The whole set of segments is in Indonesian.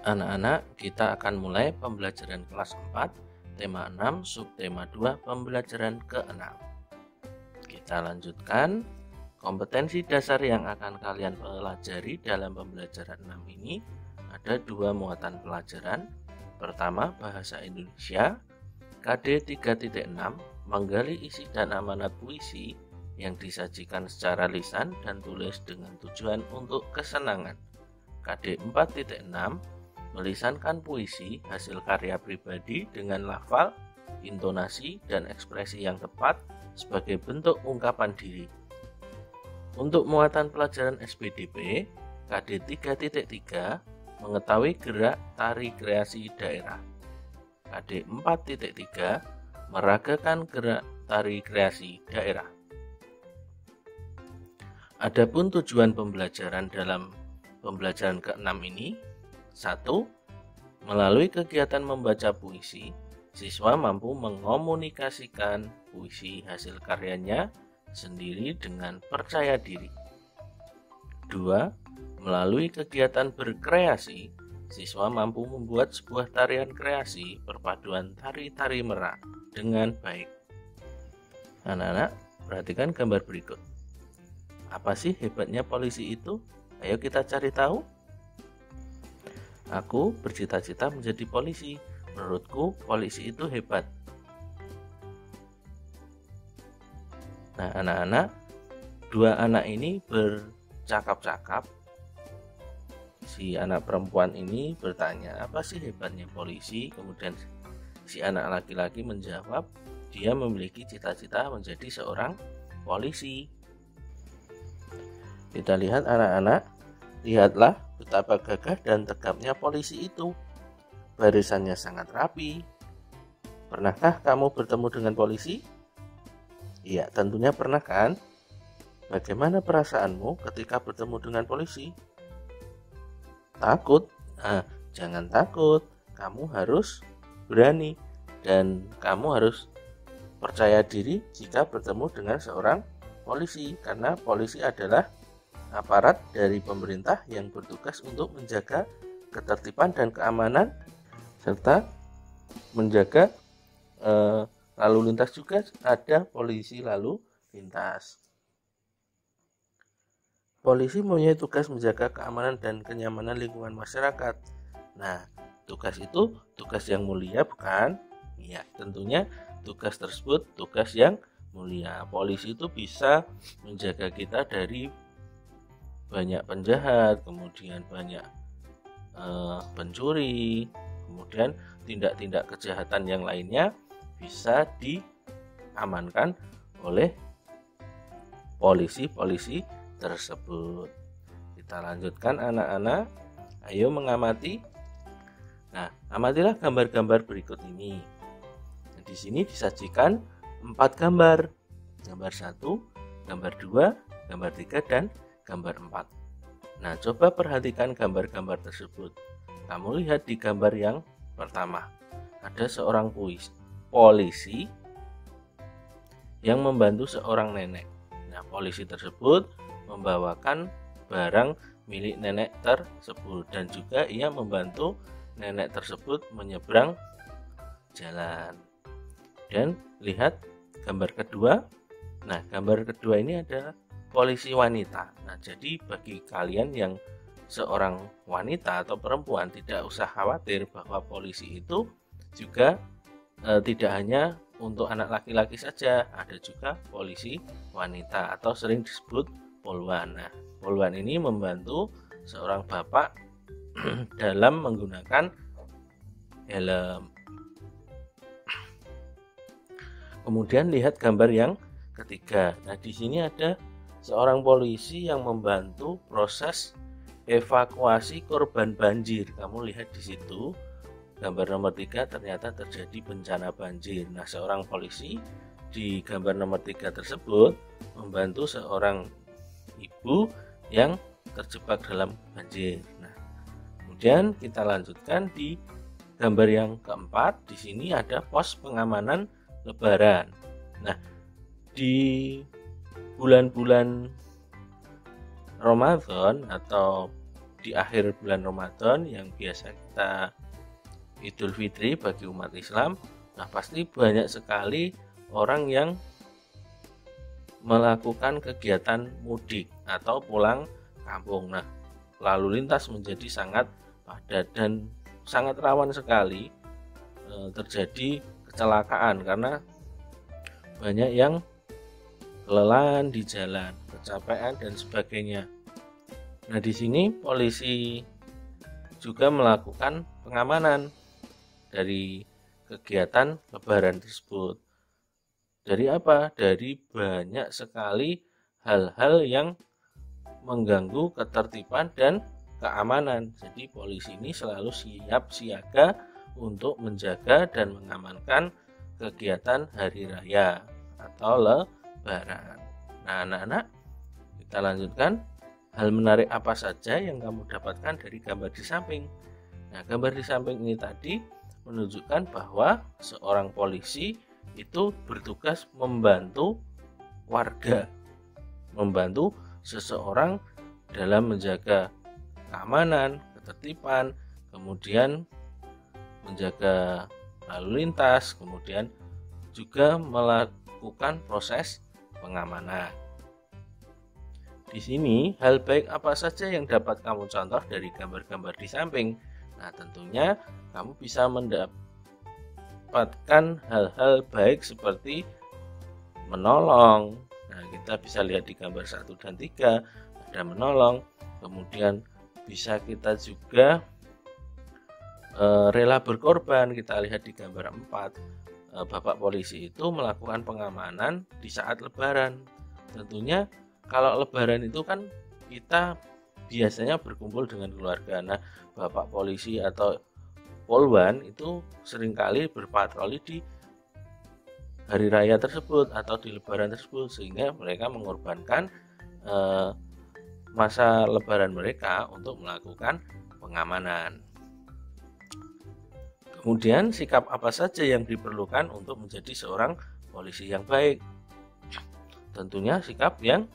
Anak-anak, kita akan mulai pembelajaran kelas 4, tema 6, subtema 2, pembelajaran ke-6. Kita lanjutkan. Kompetensi dasar yang akan kalian pelajari dalam pembelajaran 6 ini ada 2 muatan pelajaran. Pertama, bahasa Indonesia, KD 3.6, menggali isi dan amanat puisi yang disajikan secara lisan dan tulis dengan tujuan untuk kesenangan. KD 4.6, melisankan puisi hasil karya pribadi dengan lafal, intonasi, dan ekspresi yang tepat sebagai bentuk ungkapan diri. Untuk muatan pelajaran SPDP, KD 3.3, mengetahui gerak tari kreasi daerah. KD 4.3, meragakan gerak tari kreasi daerah. Adapun tujuan pembelajaran dalam pembelajaran ke-6 ini, 1. Melalui kegiatan membaca puisi, siswa mampu mengomunikasikan puisi hasil karyanya sendiri dengan percaya diri. 2. Melalui kegiatan berkreasi, siswa mampu membuat sebuah tarian kreasi perpaduan tari-tari merak dengan baik. Anak-anak, perhatikan gambar berikut. Apa sih hebatnya polisi itu? Ayo kita cari tahu. Aku bercita-cita menjadi polisi. Menurutku, polisi itu hebat. Nah, anak-anak, 2 anak ini bercakap-cakap. Si anak perempuan ini bertanya, apa sih hebatnya polisi? Kemudian si anak laki-laki menjawab, dia memiliki cita-cita menjadi seorang polisi. Kita lihat anak-anak, lihatlah betapa gagah dan tegapnya polisi itu. Barisannya sangat rapi. Pernahkah kamu bertemu dengan polisi? Iya, tentunya pernah kan? Bagaimana perasaanmu ketika bertemu dengan polisi? Takut? Jangan takut. Kamu harus berani dan kamu harus percaya diri jika bertemu dengan seorang polisi, karena polisi adalah aparat dari pemerintah yang bertugas untuk menjaga ketertiban dan keamanan serta menjaga lalu lintas. Juga ada polisi lalu lintas. Polisi mempunyai tugas menjaga keamanan dan kenyamanan lingkungan masyarakat. Nah, tugas itu tugas yang mulia, bukan? Iya, tentunya tugas tersebut tugas yang mulia. Polisi itu bisa menjaga kita dari banyak penjahat, kemudian banyak pencuri, kemudian tindak-tindak kejahatan yang lainnya bisa diamankan oleh polisi-polisi tersebut. Kita lanjutkan anak-anak, ayo mengamati. Nah, amatilah gambar-gambar berikut ini. Nah, di sini disajikan 4 gambar. Gambar 1, gambar 2, gambar 3, dan gambar 4. Nah, coba perhatikan gambar-gambar tersebut. Kamu lihat di gambar yang pertama, ada seorang polisi yang membantu seorang nenek. Nah, polisi tersebut membawakan barang milik nenek tersebut dan juga ia membantu nenek tersebut menyeberang jalan. Dan lihat gambar kedua. Nah, gambar kedua ini adalah polisi wanita. Nah, jadi bagi kalian yang seorang wanita atau perempuan, tidak usah khawatir bahwa polisi itu juga tidak hanya untuk anak laki-laki saja, ada juga polisi wanita atau sering disebut polwan. Nah, polwan ini membantu seorang bapak dalam menggunakan helm. Kemudian lihat gambar yang ketiga. Nah, di sini ada seorang polisi yang membantu proses evakuasi korban banjir. Kamu lihat di situ gambar nomor 3, ternyata terjadi bencana banjir. Nah, seorang polisi di gambar nomor 3 tersebut membantu seorang ibu yang terjebak dalam banjir. Nah, kemudian kita lanjutkan di gambar yang keempat. Di sini ada pos pengamanan Lebaran. Nah, di bulan-bulan Ramadan atau di akhir bulan Ramadan yang biasa kita Idul Fitri bagi umat Islam. Nah, pasti banyak sekali orang yang melakukan kegiatan mudik atau pulang kampung. Nah, lalu lintas menjadi sangat padat dan sangat rawan sekali terjadi kecelakaan karena banyak yang kelelahan di jalan, kecapean dan sebagainya. Nah, di sini polisi juga melakukan pengamanan dari kegiatan Lebaran tersebut. Dari apa? Dari banyak sekali hal-hal yang mengganggu ketertiban dan keamanan. Jadi polisi ini selalu siap siaga untuk menjaga dan mengamankan kegiatan hari raya atau Lebaran. Nah, anak-anak, kita lanjutkan. Hal menarik apa saja yang kamu dapatkan dari gambar di samping? Nah, gambar di samping ini tadi menunjukkan bahwa seorang polisi itu bertugas membantu warga, membantu seseorang dalam menjaga keamanan, ketertiban, kemudian menjaga lalu lintas, kemudian juga melakukan proses pengamanan. Di sini, hal baik apa saja yang dapat kamu contoh dari gambar-gambar di samping? Nah, tentunya kamu bisa mendapatkan hal-hal baik seperti menolong. Nah, kita bisa lihat di gambar 1 dan 3 ada menolong. Kemudian bisa kita juga rela berkorban. Kita lihat di gambar 4. Bapak polisi itu melakukan pengamanan di saat Lebaran. Tentunya kalau Lebaran itu kan kita biasanya berkumpul dengan keluarga. Nah, Bapak polisi atau Polwan itu seringkali berpatroli di hari raya tersebut atau di Lebaran tersebut, sehingga mereka mengorbankan masa Lebaran mereka untuk melakukan pengamanan. Kemudian sikap apa saja yang diperlukan untuk menjadi seorang polisi yang baik? Tentunya sikap yang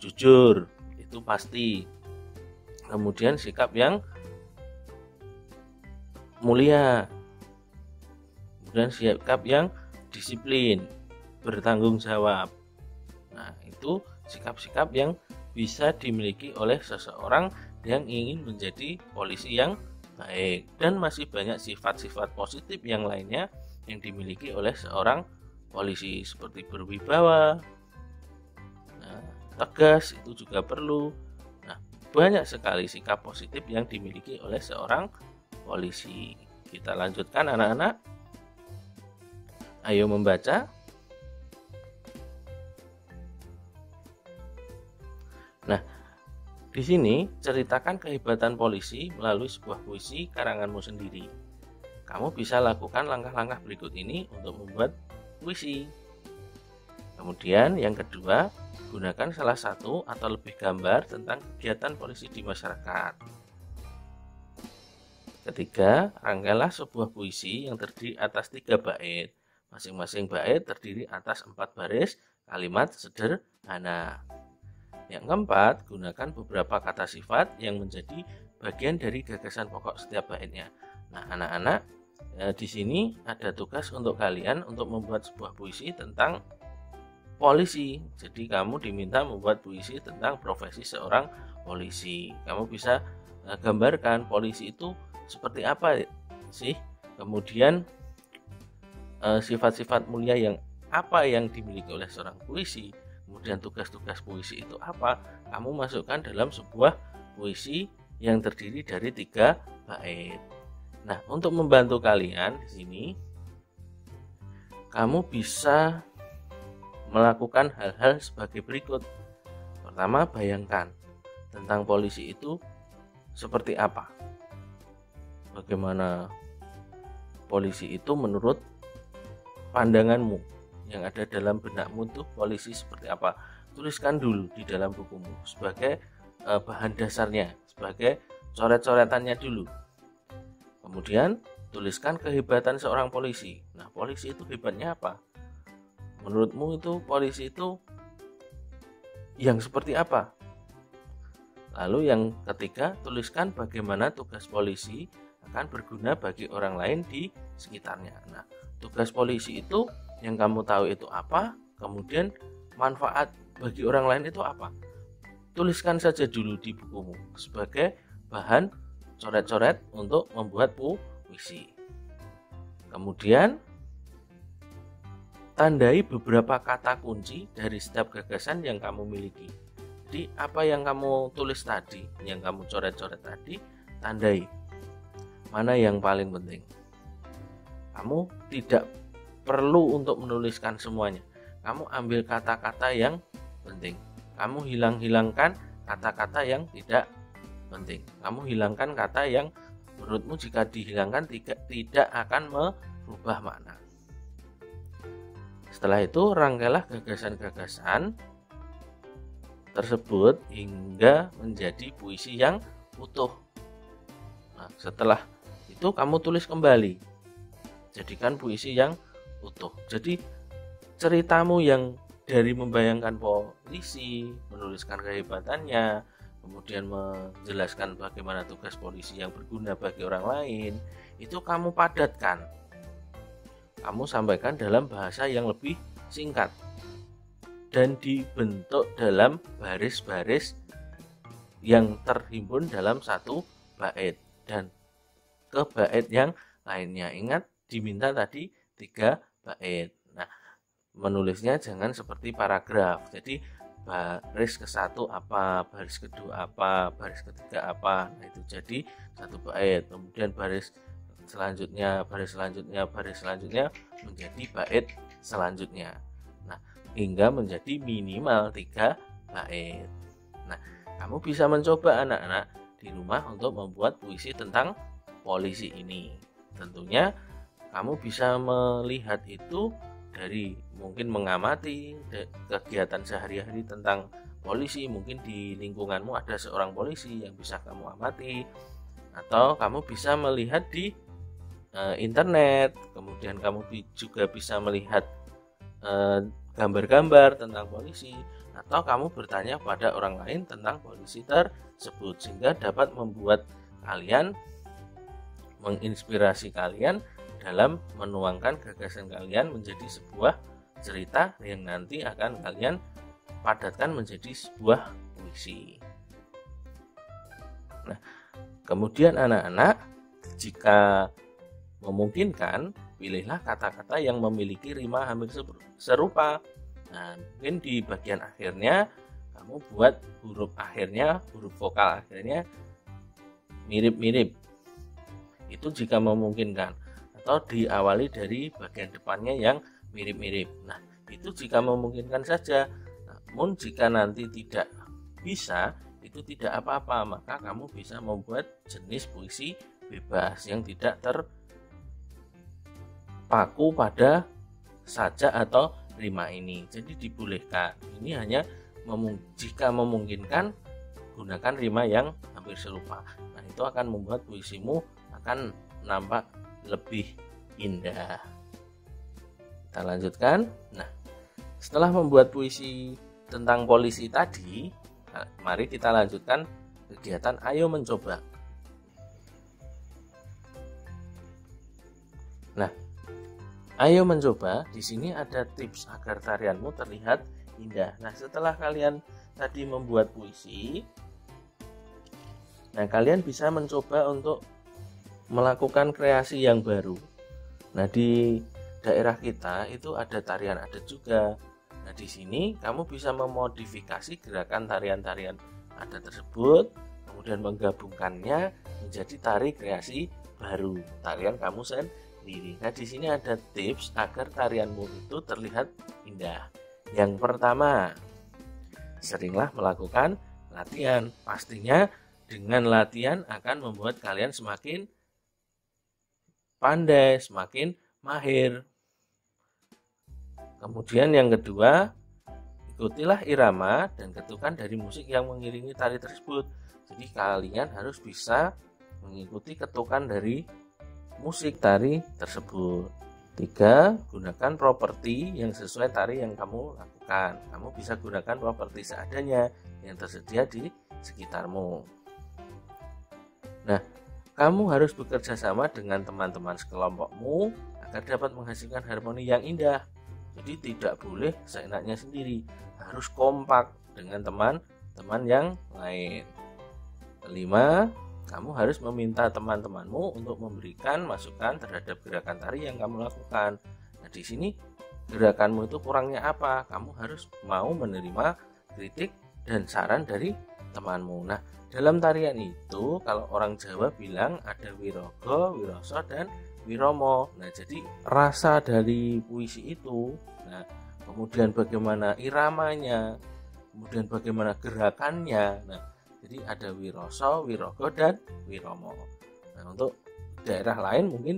jujur, itu pasti. Kemudian sikap yang mulia, kemudian sikap yang disiplin, bertanggung jawab. Nah, itu sikap-sikap yang bisa dimiliki oleh seseorang yang ingin menjadi polisi yang baik. Dan masih banyak sifat-sifat positif yang lainnya yang dimiliki oleh seorang polisi, seperti berwibawa, tegas itu juga perlu. Nah, banyak sekali sikap positif yang dimiliki oleh seorang polisi. Kita lanjutkan, anak-anak. Ayo membaca. Nah, di sini ceritakan kehebatan polisi melalui sebuah puisi karanganmu sendiri. Kamu bisa lakukan langkah-langkah berikut ini untuk membuat puisi. Kemudian yang kedua, gunakan salah satu atau lebih gambar tentang kegiatan polisi di masyarakat. Ketiga, rangkailah sebuah puisi yang terdiri atas 3 bait. Masing-masing bait terdiri atas 4 baris kalimat sederhana. Yang keempat, gunakan beberapa kata sifat yang menjadi bagian dari gagasan pokok setiap baitnya. Nah, anak-anak, di sini ada tugas untuk kalian untuk membuat sebuah puisi tentang polisi. Jadi kamu diminta membuat puisi tentang profesi seorang polisi. Kamu bisa gambarkan polisi itu seperti apa sih, kemudian sifat-sifat mulia yang apa yang dimiliki oleh seorang polisi, kemudian tugas-tugas puisi itu apa, kamu masukkan dalam sebuah puisi yang terdiri dari 3 bait. Nah, untuk membantu kalian di sini, kamu bisa melakukan hal-hal sebagai berikut. Pertama, bayangkan tentang polisi itu seperti apa. Bagaimana polisi itu menurut pandanganmu, yang ada dalam benakmu tuh polisi seperti apa. Tuliskan dulu di dalam bukumu sebagai bahan dasarnya, sebagai coret-coretannya dulu. Kemudian tuliskan kehebatan seorang polisi. Nah, polisi itu hebatnya apa? Menurutmu itu polisi itu yang seperti apa? Lalu yang ketiga, tuliskan bagaimana tugas polisi akan berguna bagi orang lain di sekitarnya. Nah, tugas polisi itu yang kamu tahu itu apa, kemudian manfaat bagi orang lain itu apa. Tuliskan saja dulu di bukumu sebagai bahan coret-coret untuk membuat puisi. Kemudian tandai beberapa kata kunci dari setiap gagasan yang kamu miliki. Jadi apa yang kamu tulis tadi, yang kamu coret-coret tadi, tandai mana yang paling penting. Kamu tidak perlu untuk menuliskan semuanya. Kamu ambil kata-kata yang penting. Kamu hilangkan kata-kata yang tidak penting. Kamu hilangkan kata yang menurutmu jika dihilangkan tidak akan merubah makna. Setelah itu rangkailah gagasan-gagasan tersebut hingga menjadi puisi yang utuh. Nah, setelah itu kamu tulis kembali. Jadikan puisi yang utuh. Jadi ceritamu yang dari membayangkan polisi, menuliskan kehebatannya, kemudian menjelaskan bagaimana tugas polisi yang berguna bagi orang lain, itu kamu padatkan. Kamu sampaikan dalam bahasa yang lebih singkat dan dibentuk dalam baris-baris yang terhimpun dalam satu bait dan ke bait yang lainnya. Ingat, diminta tadi 3 bait. Nah, menulisnya jangan seperti paragraf. Jadi baris ke-1 apa, baris kedua apa, baris ketiga apa. Nah, itu jadi 1 bait. Kemudian baris selanjutnya menjadi bait selanjutnya. Nah, hingga menjadi minimal 3 bait. Nah, kamu bisa mencoba anak-anak di rumah untuk membuat puisi tentang polisi ini. Tentunya kamu bisa melihat itu dari mungkin mengamati kegiatan sehari-hari tentang polisi. Mungkin di lingkunganmu ada seorang polisi yang bisa kamu amati, atau kamu bisa melihat di internet. Kemudian kamu juga bisa melihat gambar-gambar tentang polisi, atau kamu bertanya pada orang lain tentang polisi tersebut, sehingga dapat membuat kalian, menginspirasi kalian dalam menuangkan gagasan kalian menjadi sebuah cerita yang nanti akan kalian padatkan menjadi sebuah puisi. Nah, kemudian anak-anak, jika memungkinkan, pilihlah kata-kata yang memiliki rima hampir serupa. Nah, mungkin di bagian akhirnya kamu buat huruf akhirnya, huruf vokal akhirnya mirip-mirip. Itu jika memungkinkan. Atau diawali dari bagian depannya yang mirip-mirip. Nah, itu jika memungkinkan saja. Namun jika nanti tidak bisa, itu tidak apa-apa, maka kamu bisa membuat jenis puisi bebas yang tidak terpaku pada sajak atau rima ini. Jadi dibolehkan. Ini hanya jika memungkinkan, gunakan rima yang hampir serupa. Nah, itu akan membuat puisimu akan nampak lebih indah. Kita lanjutkan. Nah, setelah membuat puisi tentang polisi tadi, mari kita lanjutkan kegiatan ayo mencoba. Nah, ayo mencoba, di sini ada tips agar tarianmu terlihat indah. Nah, setelah kalian tadi membuat puisi, nah kalian bisa mencoba untuk melakukan kreasi yang baru. Nah, di daerah kita itu ada tarian adat juga. Nah, di sini kamu bisa memodifikasi gerakan tarian-tarian adat tersebut, kemudian menggabungkannya menjadi tari kreasi baru, tarian kamu sendiri. Nah, di sini ada tips agar tarianmu itu terlihat indah. Yang pertama, seringlah melakukan latihan. Pastinya dengan latihan akan membuat kalian semakin pandai, semakin mahir. Kemudian yang kedua, ikutilah irama dan ketukan dari musik yang mengiringi tari tersebut. Jadi kalian harus bisa mengikuti ketukan dari musik tari tersebut. 3, gunakan properti yang sesuai tari yang kamu lakukan. Kamu bisa gunakan properti seadanya yang tersedia di sekitarmu. Nah, kamu harus bekerja sama dengan teman-teman sekelompokmu agar dapat menghasilkan harmoni yang indah. Jadi tidak boleh seenaknya sendiri, harus kompak dengan teman-teman yang lain. Kelima, kamu harus meminta teman-temanmu untuk memberikan masukan terhadap gerakan tari yang kamu lakukan. Nah, di sini gerakanmu itu kurangnya apa? Kamu harus mau menerima kritik dan saran dari temanmu. Nah, dalam tarian itu kalau orang Jawa bilang ada wirogo, wiroso, dan wiromo. Nah, jadi rasa dari puisi itu, nah, kemudian bagaimana iramanya, kemudian bagaimana gerakannya. Nah, jadi ada wiroso, wirogo, dan wiromo. Nah, untuk daerah lain mungkin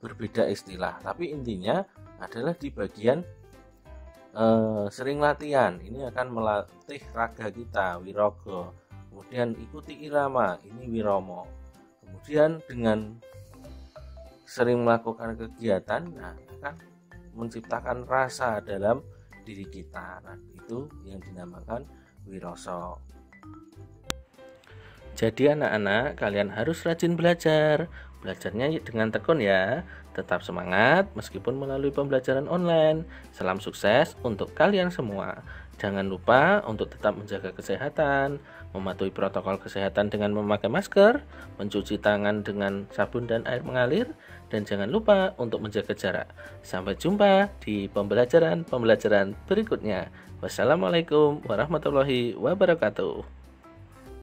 berbeda istilah, tapi intinya adalah di bagian sering latihan. Ini akan melatih raga kita, wirogo. Kemudian ikuti irama, ini wiromo. Kemudian dengan sering melakukan kegiatan, nah, akan menciptakan rasa dalam diri kita. Nah, itu yang dinamakan wiroso. Jadi anak-anak, kalian harus rajin belajar. Belajarnya dengan tekun ya. Tetap semangat meskipun melalui pembelajaran online. Salam sukses untuk kalian semua. Jangan lupa untuk tetap menjaga kesehatan, mematuhi protokol kesehatan dengan memakai masker, mencuci tangan dengan sabun dan air mengalir, dan jangan lupa untuk menjaga jarak. Sampai jumpa di pembelajaran berikutnya. Wassalamualaikum warahmatullahi wabarakatuh.